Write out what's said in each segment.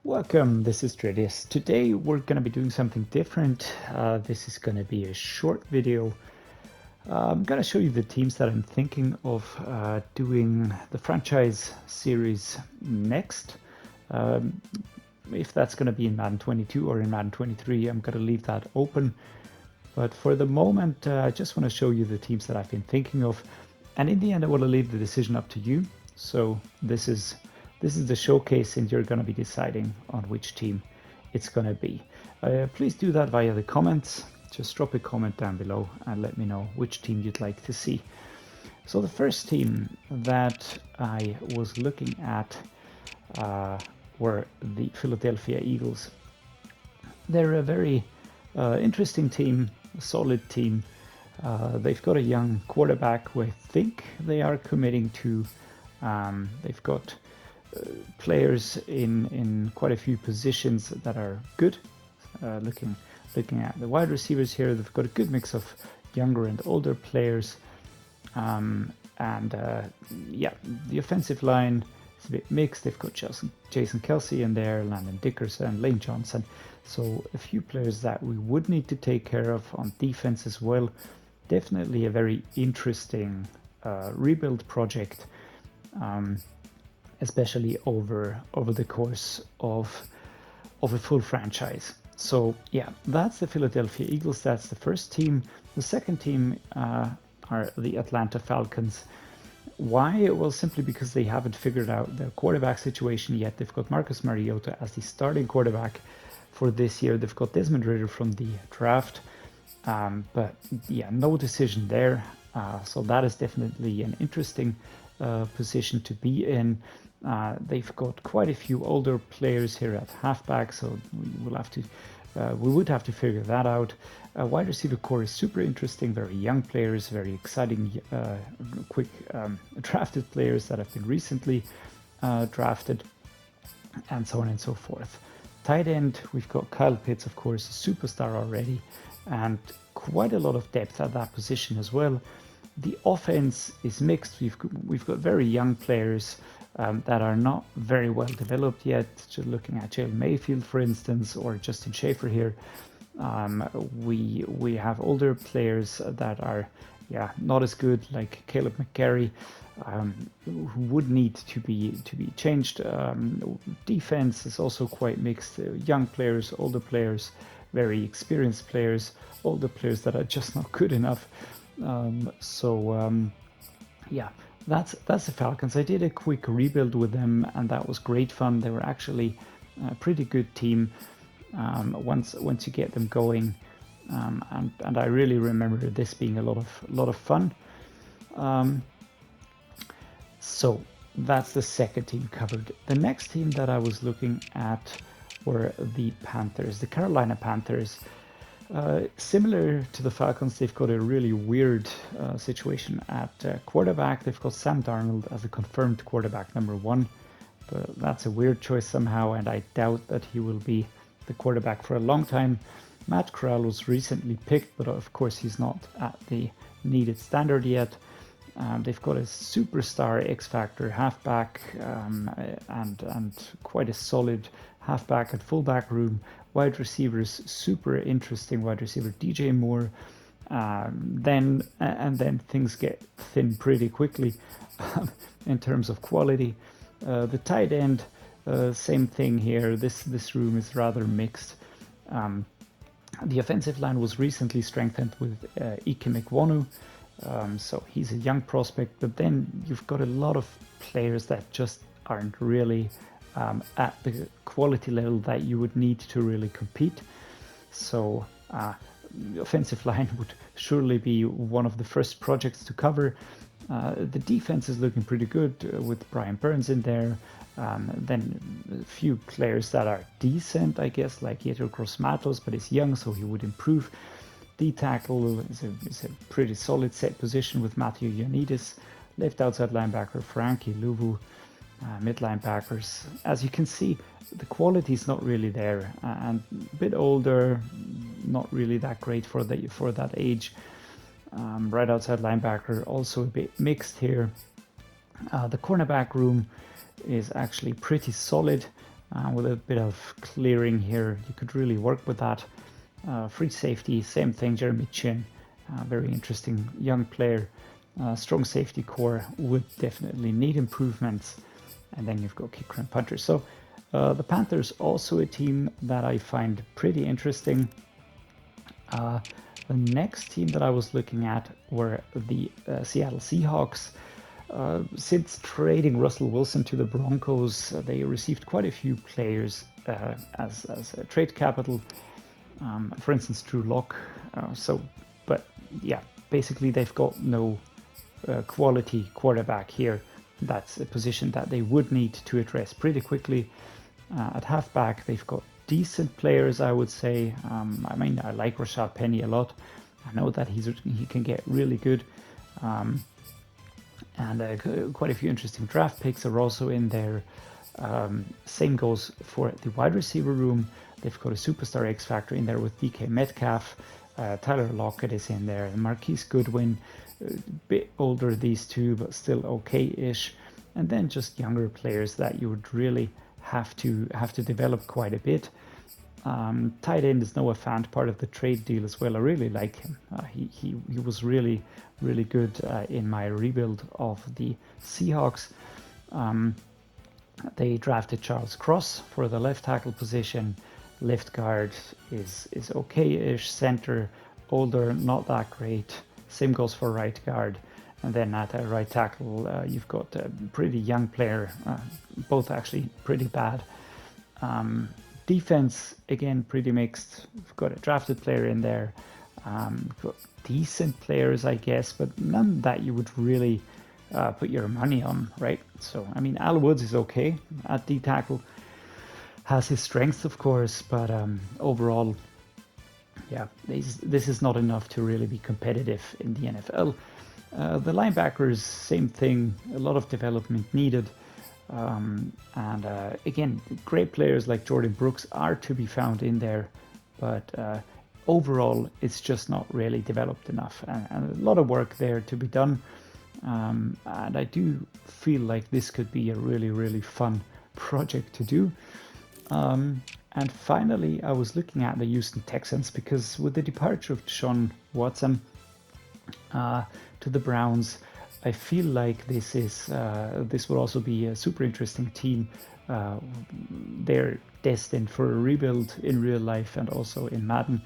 Welcome, this is Tradius. Today we're going to be doing something different. This is going to be a short video. I'm going to show you the teams that I'm thinking of doing the franchise series next. If that's going to be in Madden 22 or in Madden 23, I'm going to leave that open. But for the moment, I just want to show you the teams that I've been thinking of. And in the end, I want to leave the decision up to you. So this is the showcase, and you're going to be deciding on which team it's going to be. Please do that via the comments. Just drop a comment down below and let me know which team you'd like to see. So the first team that I was looking at were the Philadelphia Eagles. They're a very interesting team, a solid team. They've got a young quarterback who I think they are committing to. They've got players in quite a few positions that are good. Looking at the wide receivers here, they've got a good mix of younger and older players. Yeah, the offensive line is a bit mixed. They've got Jason Kelsey in there, Landon Dickerson, Lane Johnson. So a few players that we would need to take care of on defense as well. Definitely a very interesting rebuild project. Especially over the course of a full franchise. So yeah, that's the Philadelphia Eagles. That's the first team. The second team are the Atlanta Falcons. Why? Well, simply because they haven't figured out their quarterback situation yet. They've got Marcus Mariota as the starting quarterback for this year. They've got Desmond Ridder from the draft. But yeah, no decision there. So that is definitely an interesting position to be in. They've got quite a few older players here at halfback, so we would have to figure that out. Wide receiver core is super interesting, very young players, very exciting, quick drafted players that have been recently drafted, and so on and so forth. Tight end, we've got Kyle Pitts, of course, a superstar already, and quite a lot of depth at that position as well. The offense is mixed. We've got very young players that are not very well developed yet. Just looking at Jalen Mayfield, for instance, or Justin Schaefer here. We have older players that are not as good, like Caleb McGarry, who would need to be changed. Defense is also quite mixed. Young players, older players, very experienced players, older players that are just not good enough. Yeah, that's the Falcons. I did a quick rebuild with them, and that was great fun. They were actually a pretty good team once you get them going, and I really remember this being a lot of fun. So that's the second team covered. The next team that I was looking at were the Panthers, the Carolina Panthers. Similar to the Falcons, they've got a really weird situation at quarterback. They've got Sam Darnold as a confirmed quarterback #1, but that's a weird choice somehow, and I doubt that he will be the quarterback for a long time. Matt Corral was recently picked, but of course he's not at the needed standard yet. They've got a superstar X-Factor halfback and quite a solid halfback and fullback room. Wide receivers, super interesting wide receiver DJ Moore. Then things get thin pretty quickly in terms of quality. The tight end, same thing here. This room is rather mixed. The offensive line was recently strengthened with Ike Mekwonu. So he's a young prospect, but then you've got a lot of players that just aren't really at the quality level that you would need to really compete. So the offensive line would surely be one of the first projects to cover. The defense is looking pretty good with Brian Burns in there. Then a few players that are decent, I guess, like Yetur Gross-Matos, but he's young, so he would improve. D tackle is a pretty solid set position with Matthew Ioannidis. Left outside linebacker Frankie Luvu. Mid linebackers, as you can see, the quality is not really there, and a bit older, not really that great for that age. Right outside linebacker, also a bit mixed here. The cornerback room is actually pretty solid. with a bit of clearing here. You could really work with that. Free safety, same thing, Jeremy Chin, very interesting young player. Strong safety core would definitely need improvements. And then you've got kicker and punter. So the Panthers, also a team that I find pretty interesting. The next team that I was looking at were the Seattle Seahawks. Since trading Russell Wilson to the Broncos, they received quite a few players as trade capital. For instance, Drew Lock. But yeah, basically they've got no quality quarterback here. That's a position that they would need to address pretty quickly. At halfback, they've got decent players, I would say. I mean, I like Rashad Penny a lot. I know that he can get really good. And quite a few interesting draft picks are also in there. Same goes for the wide receiver room. They've got a superstar X Factor in there with DK Metcalf. Tyler Lockett is in there. Marquise Goodwin, a bit older these two, but still okay-ish. And then just younger players that you would really have to develop quite a bit. Tight end is Noah Fant, part of the trade deal as well. I really like him. He was really good in my rebuild of the Seahawks. They drafted Charles Cross for the left tackle position. Left guard is okay-ish. Center, older, not that great. Same goes for right guard. And then at right tackle, you've got a pretty young player, both actually pretty bad. Defense, again, pretty mixed. We've got a drafted player in there. Got decent players, I guess, but none that you would really put your money on, right? So, I mean, Al Woods is okay at D tackle. Has his strengths, of course, but overall, yeah, this is not enough to really be competitive in the NFL. The linebackers, same thing, a lot of development needed. Again, great players like Jordan Brooks are to be found in there, but overall, it's just not really developed enough, and a lot of work there to be done. And I do feel like this could be a really fun project to do. And finally, I was looking at the Houston Texans because with the departure of Deshaun Watson to the Browns, I feel like this will also be a super interesting team. They're destined for a rebuild in real life and also in Madden.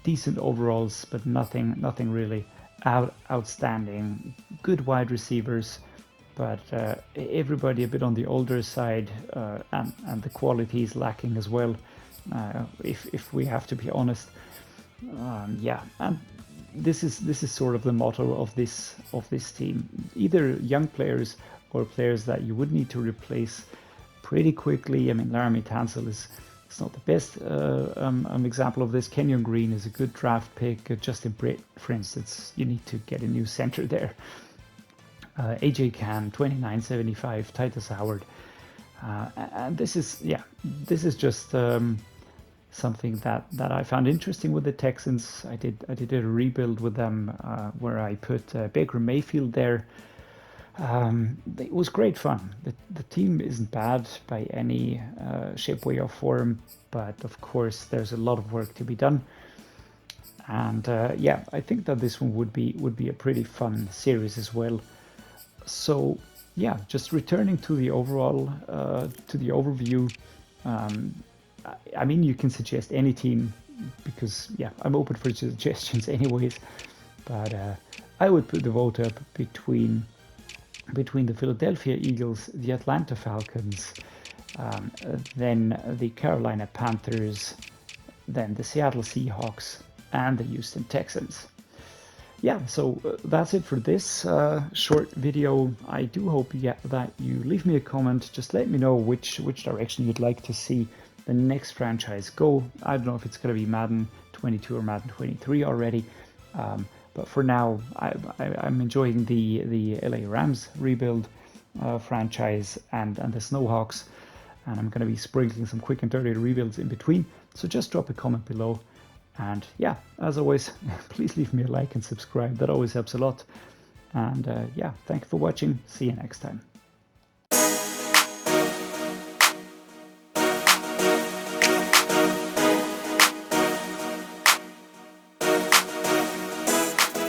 Decent overalls, but nothing really outstanding. Good wide receivers, but everybody a bit on the older side, and the quality is lacking as well. If we have to be honest, yeah. And this is sort of the motto of this team: either young players or players that you would need to replace pretty quickly. I mean, Laramie Tansil is not the best example of this. Kenyon Green is a good draft pick. Justin Britt, for instance, you need to get a new center there. AJ Can, 29.75, Titus Howard, and this is just something that I found interesting with the Texans. I did a rebuild with them where I put Baker Mayfield there. It was great fun. The team isn't bad by any shape, way, or form, but of course there's a lot of work to be done. And yeah, I think that this one would be a pretty fun series as well. So yeah, just returning to the overall to the overview. I mean, you can suggest any team because yeah, I'm open for suggestions anyways. But I would put the vote up between the Philadelphia Eagles, the Atlanta Falcons, then the Carolina Panthers, then the Seattle Seahawks, and the Houston Texans. Yeah, so that's it for this short video. I do hope that you leave me a comment. Just let me know which direction you'd like to see the next franchise go. I don't know if it's going to be Madden 22 or Madden 23 already. But for now, I'm enjoying the LA Rams rebuild franchise and the Snowhawks, and I'm going to be sprinkling some quick and dirty rebuilds in between. So just drop a comment below, and yeah, as always, please leave me a like and subscribe. That always helps a lot. And yeah, thank you for watching. See you next time.